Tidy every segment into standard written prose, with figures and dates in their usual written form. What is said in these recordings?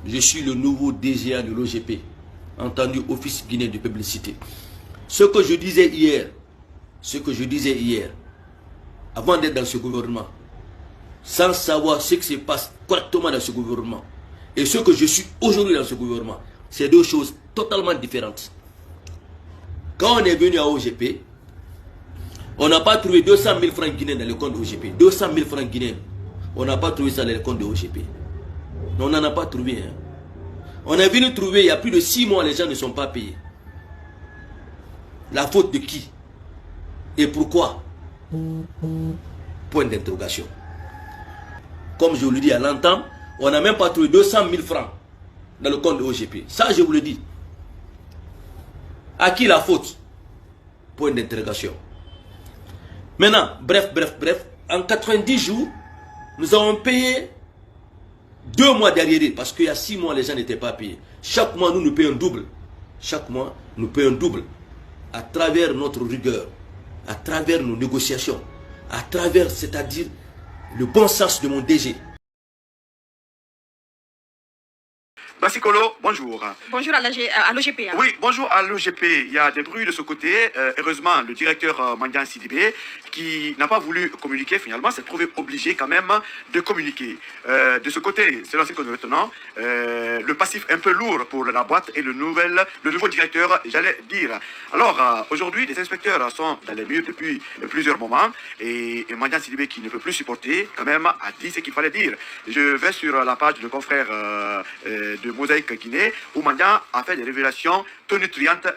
Je suis le nouveau DGA de l'OGP, entendu Office guinéen de publicité. Ce que je disais hier, avant d'être dans ce gouvernement, sans savoir ce qui se passe correctement dans ce gouvernement, et ce que je suis aujourd'hui dans ce gouvernement, c'est deux choses totalement différentes. Quand on est venu à OGP, on n'a pas trouvé 200 000 francs guinéens dans le compte de OGP. 200 000 francs guinéens. On n'a pas trouvé ça dans le compte de OGP. On n'en a pas trouvé. Hein. On est venu trouver, il y a plus de 6 mois, les gens ne sont pas payés. La faute de qui? Et pourquoi? Point d'interrogation. Comme je vous le dis à l'entame, on n'a même pas trouvé 200 000 francs dans le compte de OGP. Ça, je vous le dis. À qui la faute? Point d'interrogation. Maintenant, bref, en 90 jours, nous avons payé 2 mois d'arriéré parce qu'il y a 6 mois, les gens n'étaient pas payés. Chaque mois, nous payons double. Chaque mois, nous payons double. À travers notre rigueur, à travers nos négociations, à travers, c'est-à-dire, le bon sens de mon DG. Basikolo, bonjour. Bonjour à l'OGP. Hein. Oui, bonjour à l'OGP. Il y a des bruits de ce côté. Heureusement, le directeur Mandian Sidibé, qui n'a pas voulu communiquer, finalement, s'est trouvé obligé quand même de communiquer. De ce côté, c'est ainsi que nous retenons, le passif un peu lourd pour la boîte et le nouveau directeur, j'allais dire. Alors, aujourd'hui, les inspecteurs sont dans les murs depuis plusieurs moments et Mandian Sidibé, qui ne peut plus supporter, quand même, a dit ce qu'il fallait dire. Je vais sur la page de confrère de Mosaïque Guinée, où Mandian a fait des révélations tonitruantes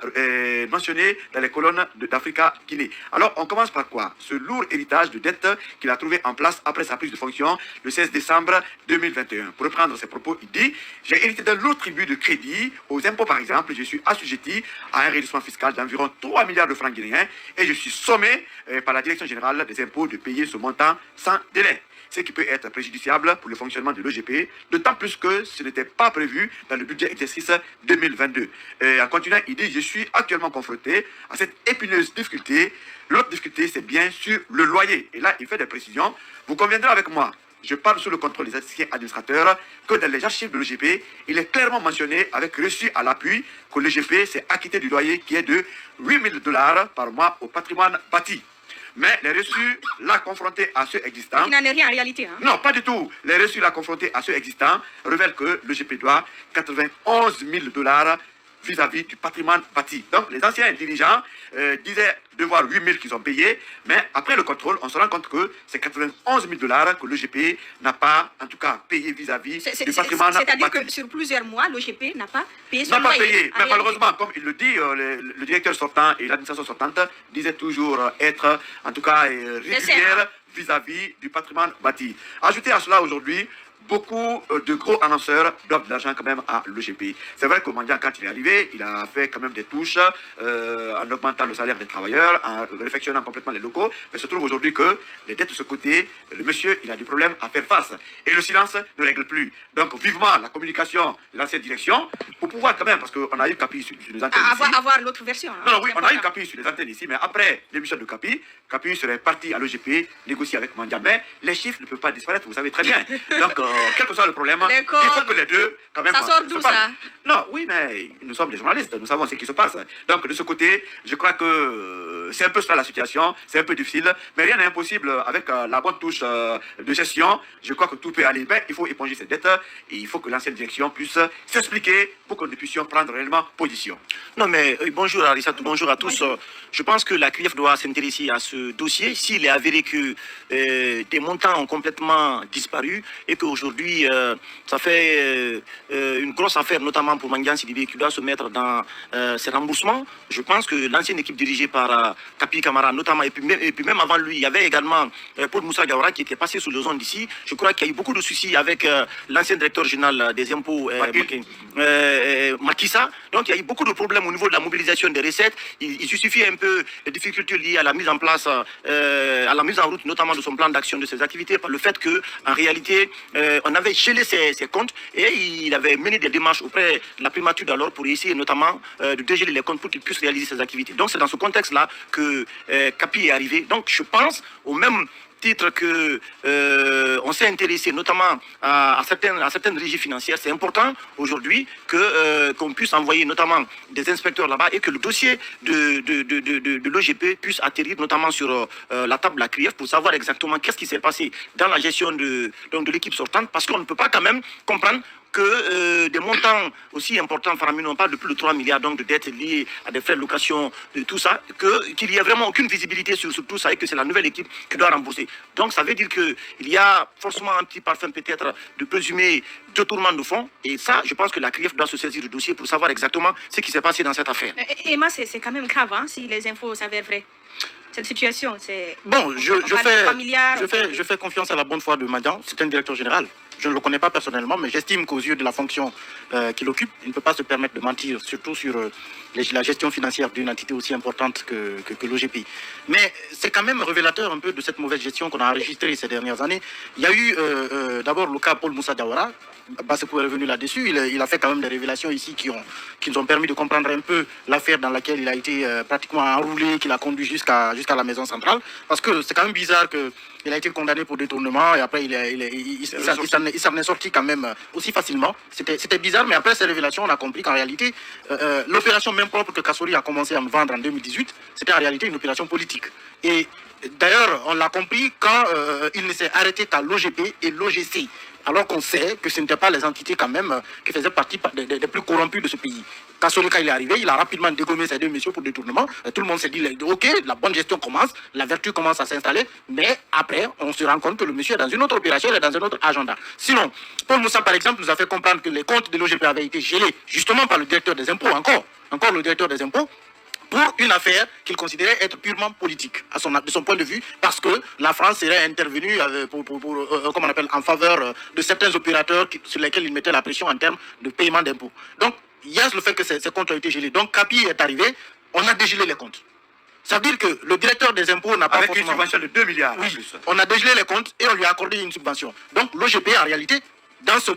mentionnées dans les colonnes d'Africa Guinée. Alors, on commence par quoi? Ce lourd héritage de dette qu'il a trouvé en place après sa prise de fonction le 16 décembre 2021. Pour reprendre ses propos, il dit: j'ai hérité d'un lourd tribut de crédit aux impôts, par exemple. Je suis assujetti à un redressement fiscal d'environ 3 milliards de francs guinéens et je suis sommé par la Direction générale des impôts de payer ce montant sans délai. Ce qui peut être préjudiciable pour le fonctionnement de l'OGP, d'autant plus que ce n'était pas prévu dans le budget exercice 2022. En continuant, il dit: je suis actuellement confronté à cette épineuse difficulté. L'autre difficulté, c'est bien sûr le loyer. Et là, il fait des précisions. Vous conviendrez avec moi, je parle sous le contrôle des anciens administrateurs, que dans les archives de l'OGP, il est clairement mentionné, avec reçu à l'appui, que l'OGP s'est acquitté du loyer qui est de 8 000 $ par mois au patrimoine bâti. Mais les reçus là confrontés à ceux existants... Il n'en est rien en réalité. Hein. Non, pas du tout. Les reçus là confrontés à ceux existants révèlent que l'OGP doit 91 000 $ vis-à-vis du patrimoine bâti. Donc, les anciens dirigeants disaient devoir 8 000 qu'ils ont payés, mais après le contrôle, on se rend compte que c'est 91 000 $ que l'OGP n'a pas, en tout cas, payé vis-à-vis du patrimoine bâti. C'est-à-dire que sur plusieurs mois, l'OGP n'a pas payé son loyer. N'a pas payé, mais malheureusement, comme il le dit, le directeur sortant et l'administration sortante disaient toujours être, en tout cas, régulière vis-à-vis du patrimoine bâti. Ajoutez à cela aujourd'hui, beaucoup de gros annonceurs doivent de l'argent quand même à l'OGP. C'est vrai que Mandian, quand il est arrivé, il a fait quand même des touches en augmentant le salaire des travailleurs, en réfectionnant complètement les locaux. Mais il se trouve aujourd'hui que les dettes de ce côté, le monsieur, il a des problèmes à faire face. Et le silence ne règle plus. Donc vivement la communication de l'ancienne direction pour pouvoir quand même, parce qu'on a eu Capi sur les antennes ici. Avoir l'autre version. Hein, non, oui, on a eu Capi sur les antennes ici, mais après l'émission de Capi serait parti à l'OGP négocier avec Mandian. Mais les chiffres ne peuvent pas disparaître, vous savez très bien. Donc, quel que soit le problème, il faut que les deux, quand même... Ça sort d'où ça? Non, oui, mais nous sommes des journalistes, nous savons ce qui se passe. Donc, de ce côté, je crois que c'est un peu ça la situation, c'est un peu difficile, mais rien n'est impossible avec la bonne touche de gestion. Je crois que tout peut aller. Mais il faut éponger cette dette et il faut que l'ancienne direction puisse s'expliquer pour que nous puissions prendre réellement position. Non, mais bonjour Arissatou, bonjour à tous. Je pense que la CRIEF doit s'intéresser à ce dossier. S'il est avéré que des montants ont complètement disparu et qu'aujourd'hui, ça fait une grosse affaire, notamment pour Mandian Sidibé, qui doit se mettre dans ces remboursements. Je pense que l'ancienne équipe dirigée par Capi Camara, notamment, et puis même avant lui, il y avait également Paul Moussa Gawara qui était passé sous le zone d'ici. Je crois qu'il y a eu beaucoup de soucis avec l'ancien directeur général des impôts, Makissa. Donc il y a eu beaucoup de problèmes au niveau de la mobilisation des recettes. Il suffit un peu de difficultés liées à la mise en place, à la mise en route notamment de son plan d'action de ses activités, par le fait qu'en réalité, on avait gelé ses comptes et il avait mené des démarches auprès de la primature d'alors pour essayer notamment de dégeler les comptes pour qu'il puisse réaliser ses activités. Donc c'est dans ce contexte-là que Capi est arrivé. Donc je pense au même titre que on s'est intéressé notamment à certaines régies financières, c'est important aujourd'hui qu'on puisse envoyer notamment des inspecteurs là-bas et que le dossier de l'OGP puisse atterrir notamment sur la table de la CRIEF pour savoir exactement qu'est-ce qui s'est passé dans la gestion de l'équipe sortante, parce qu'on ne peut pas quand même comprendre que des montants aussi importants, faramineux, on parle de plus de 3 milliards donc, de dettes liées à des frais de location, de tout ça, qu'il n'y a vraiment aucune visibilité sur tout ça et que c'est la nouvelle équipe qui doit rembourser. Donc ça veut dire qu'il y a forcément un petit parfum peut-être de présumé détournement de fonds, et ça, je pense que la CRIEF doit se saisir du dossier pour savoir exactement ce qui s'est passé dans cette affaire. Emma, c'est quand même grave hein, si les infos s'avèrent vraies. Cette situation, c'est... Bon, je fais confiance à la bonne foi de Mandian, c'est un directeur général. Je ne le connais pas personnellement, mais j'estime qu'aux yeux de la fonction qu'il occupe, il ne peut pas se permettre de mentir, surtout sur la gestion financière d'une entité aussi importante que l'OGP. Mais c'est quand même révélateur un peu de cette mauvaise gestion qu'on a enregistrée ces dernières années. Il y a eu d'abord le cas Paul Moussa Diawara. Basekou est revenu là-dessus. Il a fait quand même des révélations ici qui nous ont permis de comprendre un peu l'affaire dans laquelle il a été pratiquement enroulé, qu'il a conduit jusqu'à la maison centrale. Parce que c'est quand même bizarre qu'il a été condamné pour détournement et après il s'en est sorti quand même aussi facilement. C'était bizarre, mais après ces révélations, on a compris qu'en réalité, l'opération même propre que Kassori a commencé à me vendre en 2018, c'était en réalité une opération politique. Et d'ailleurs, on l'a compris quand il ne s'est arrêté qu'à l'OGP et l'OGC. Alors qu'on sait que ce n'étaient pas les entités quand même qui faisaient partie des plus corrompues de ce pays. Kassori, quand il est arrivé, il a rapidement dégommé ces deux messieurs pour détournement. Tout le monde s'est dit, ok, la bonne gestion commence, la vertu commence à s'installer, mais après, on se rend compte que le monsieur est dans une autre opération, il est dans un autre agenda. Sinon, Paul Moussa, par exemple, nous a fait comprendre que les comptes de l'OGP avaient été gelés, justement par le directeur des impôts, encore le directeur des impôts, pour une affaire qu'il considérait être purement politique, de son point de vue, parce que la France serait intervenue comme on appelle, en faveur de certains opérateurs sur lesquels il mettait la pression en termes de paiement d'impôts. Donc, il y a le fait que ces comptes ont été gelés. Donc, Kapi est arrivé, on a dégelé les comptes. Ça veut dire que le directeur des impôts n'a pas avec une subvention de 2 milliards. Oui, on a dégelé les comptes et on lui a accordé une subvention. Donc, l'OGP, en réalité,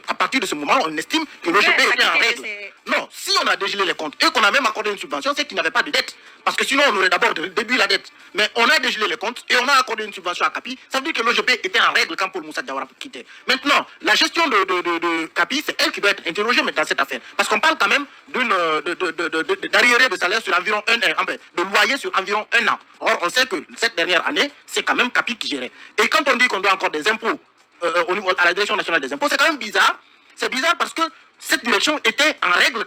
à partir de ce moment, on estime que l'OGP était en règle. Non, si on a dégelé les comptes et qu'on a même accordé une subvention, c'est qu'il n'avait pas de dette. Parce que sinon, on aurait d'abord déduit la dette. Mais on a dégelé les comptes et on a accordé une subvention à Kapi. Ça veut dire que l'OGP était en règle quand Paul Moussa Diawara quittait. Maintenant, la gestion de Kapi, c'est elle qui doit être interrogée dans cette affaire. Parce qu'on parle quand même d'arriéré de salaire sur environ de loyer sur environ 1 an. Or, on sait que cette dernière année, c'est quand même Kapi qui gérait. Et quand on dit qu'on doit encore des impôts au niveau à la direction nationale des impôts, c'est quand même bizarre. C'est bizarre parce que cette direction était en règle,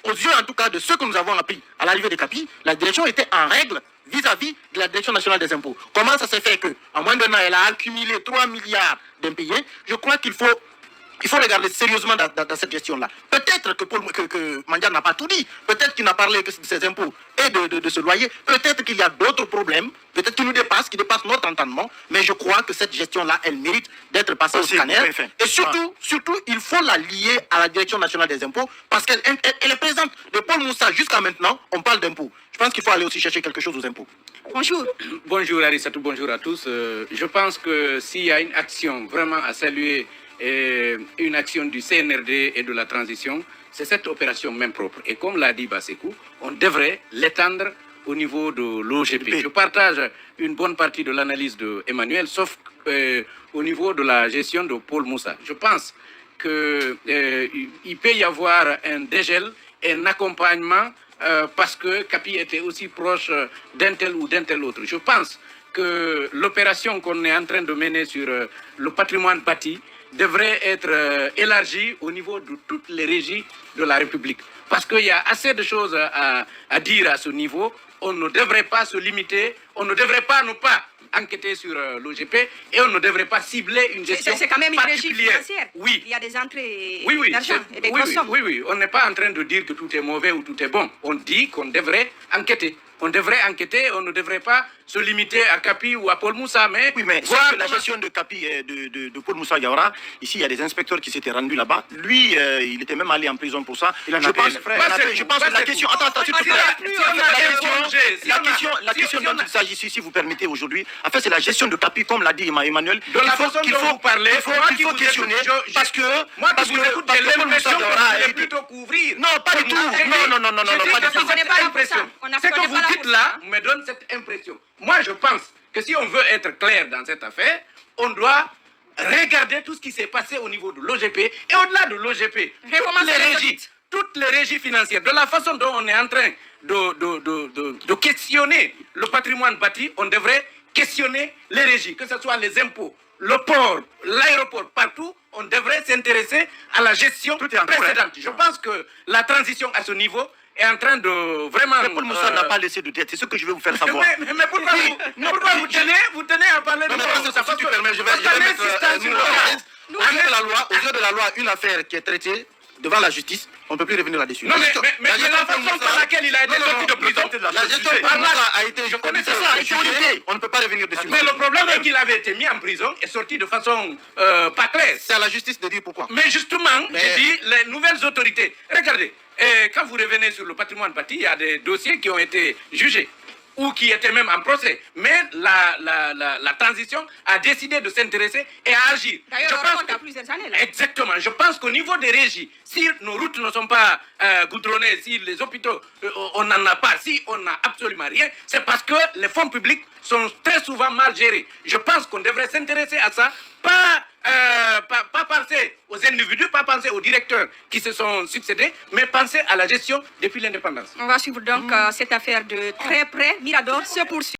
aux yeux en tout cas de ceux que nous avons appris à l'arrivée de Kapi, la direction était en règle vis-à-vis de la direction nationale des impôts. Comment ça s'est fait qu'en moins d'un an, elle a accumulé 3 milliards d'impayés? Je crois qu'il faut regarder sérieusement dans cette gestion-là. Peut-être que Mandian n'a pas tout dit. Peut-être qu'il n'a parlé que de ses impôts et de ce loyer. Peut-être qu'il y a d'autres problèmes. Peut-être qu'il nous dépasse, qui dépasse notre entendement. Mais je crois que cette gestion-là, elle mérite d'être passée au scanner. Et surtout, il faut la lier à la Direction nationale des impôts parce qu'elle est présente. De Paul Moussa jusqu'à maintenant, on parle d'impôts. Je pense qu'il faut aller aussi chercher quelque chose aux impôts. Bonjour. Bonjour Arissatou, bonjour à tous. Je pense que s'il y a une action vraiment à saluer, une action du CNRD et de la transition, c'est cette opération main propre. Et comme l'a dit Basekou, on devrait l'étendre au niveau de l'OGP. Je partage une bonne partie de l'analyse d'Emmanuel, sauf au niveau de la gestion de Paul Moussa. Je pense qu'il peut y avoir un dégel, un accompagnement, parce que Kapi était aussi proche d'un tel ou d'un tel autre. Je pense que l'opération qu'on est en train de mener sur le patrimoine bâti devrait être élargie au niveau de toutes les régies de la République. Parce qu'il y a assez de choses à dire à ce niveau. On ne devrait pas se limiter, on ne devrait pas ne pas enquêter sur l'OGP et on ne devrait pas cibler une gestion particulière. C'est quand même une régie financière. Oui. Il y a des entrées d'argent et des grosses sommes. Oui, on n'est pas en train de dire que tout est mauvais ou tout est bon. On dit qu'on devrait enquêter. On devrait enquêter, on ne devrait pas se limiter à Kapi ou à Paul Moussa, mais... Oui, mais voir la gestion de Kapi et de Paul Moussa Diawara, ici, il y a des inspecteurs qui s'étaient rendus là-bas. Lui, il était même allé en prison pour ça. Je pense que la question... Attends, s'il te plaît. La question dont il s'agit ici, si vous permettez aujourd'hui, en fait, c'est la gestion de Kapi, comme l'a dit Emmanuel. De la façon dont vous parlez, il faut questionner, parce que... Moi, parce que Paul Moussa Diawara est plutôt couvrir. Non, pas du tout. Non, pas du tout. C'est que vous dites là me donne cette impression. Moi, je pense que si on veut être clair dans cette affaire, on doit regarder tout ce qui s'est passé au niveau de l'OGP et au-delà de l'OGP, toutes les régies financières, de la façon dont on est en train de questionner le patrimoine bâti, on devrait questionner les régies, que ce soit les impôts, le port, l'aéroport, partout, on devrait s'intéresser à la gestion précédente. Je pense que la transition à ce niveau est en train de vraiment... Mais Paul Moussa n'a pas laissé de dette, c'est ce que je vais vous faire savoir. Mais pourquoi, vous tenez à parler de ça? Si tu permets, je vais mettre aux yeux de la loi, une affaire qui est traitée devant la justice, on ne peut plus revenir là-dessus. Non, mais la façon par laquelle il a été sorti de prison, la gestion par là a été... Je connais ça, on ne peut pas revenir dessus. Mais le problème est qu'il avait été mis en prison et sorti de façon pas claire. C'est à la justice de dire pourquoi. Mais justement, j'ai dit, les nouvelles autorités... Regardez, quand vous revenez sur le patrimoine bâti, il y a des dossiers qui ont été jugés ou qui étaient même en procès. Mais la transition a décidé de s'intéresser et à agir. D'ailleurs, on compte à plusieurs années. Là. Exactement. Je pense qu'au niveau des régies, si nos routes ne sont pas goudronnées, si les hôpitaux, on n'en a pas, si on n'a absolument rien, c'est parce que les fonds publics sont très souvent mal gérés. Je pense qu'on devrait s'intéresser à ça, pas penser aux individus, pas penser aux directeurs qui se sont succédés, mais penser à la gestion depuis l'indépendance. On va suivre donc cette affaire de très près. Mirador se poursuit.